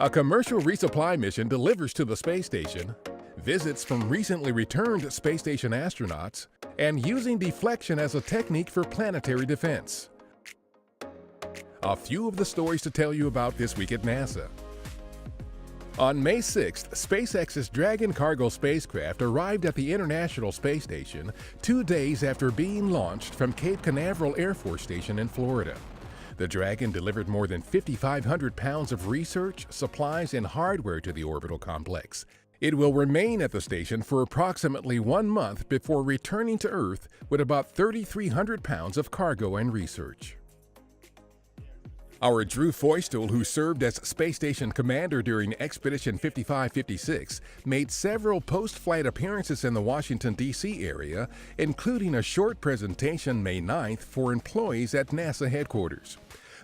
A commercial resupply mission delivers to the space station, visits from recently returned space station astronauts, and using deflection as a technique for planetary defense. A few of the stories to tell you about this week at NASA. On May 6th, SpaceX's Dragon cargo spacecraft arrived at the International Space Station 2 days after being launched from Cape Canaveral Air Force Station in Florida. The Dragon delivered more than 5,500 pounds of research, supplies, and hardware to the orbital complex. It will remain at the station for approximately 1 month before returning to Earth with about 3,300 pounds of cargo and research. Our Drew Feustel, who served as Space Station Commander during Expedition 5556, made several post-flight appearances in the Washington, D.C. area, including a short presentation May 9th for employees at NASA headquarters.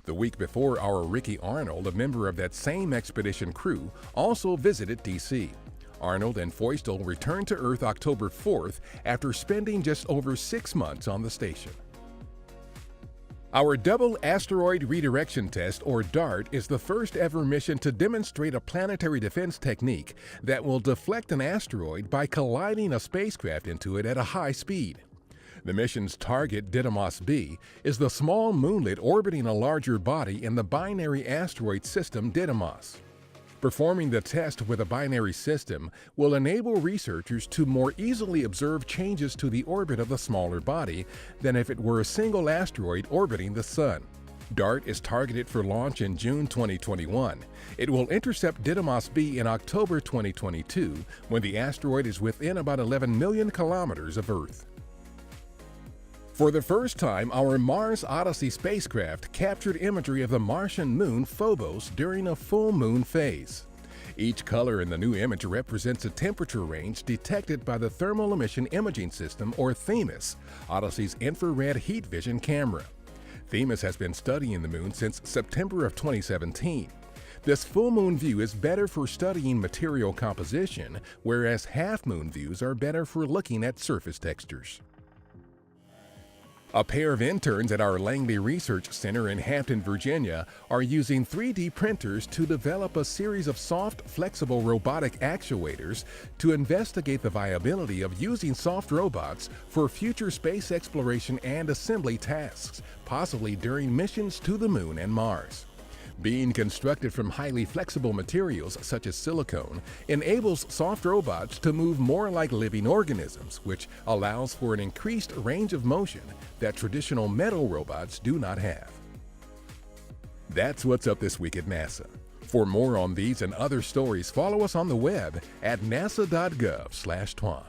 The week before, our Ricky Arnold, a member of that same expedition crew, also visited D.C. Arnold and Feustel returned to Earth October 4th after spending just over 6 months on the station. Our Double Asteroid Redirection Test, or DART, is the first ever mission to demonstrate a planetary defense technique that will deflect an asteroid by colliding a spacecraft into it at a high speed. The mission's target, Didymos B, is the small moonlet orbiting a larger body in the binary asteroid system Didymos. Performing the test with a binary system will enable researchers to more easily observe changes to the orbit of the smaller body than if it were a single asteroid orbiting the Sun. DART is targeted for launch in June 2021. It will intercept Didymos B in October 2022 when the asteroid is within about 11 million kilometers of Earth. For the first time, our Mars Odyssey spacecraft captured imagery of the Martian moon Phobos during a full moon phase. Each color in the new image represents a temperature range detected by the Thermal Emission Imaging System, or THEMIS, Odyssey's infrared heat vision camera. THEMIS has been studying the moon since September of 2017. This full moon view is better for studying material composition, whereas half-moon views are better for looking at surface textures. A pair of interns at our Langley Research Center in Hampton, Virginia, are using 3D printers to develop a series of soft, flexible robotic actuators to investigate the viability of using soft robots for future space exploration and assembly tasks, possibly during missions to the Moon and Mars. Being constructed from highly flexible materials such as silicone enables soft robots to move more like living organisms, which allows for an increased range of motion that traditional metal robots do not have. That's what's up this week at NASA. For more on these and other stories, follow us on the web at nasa.gov/twan.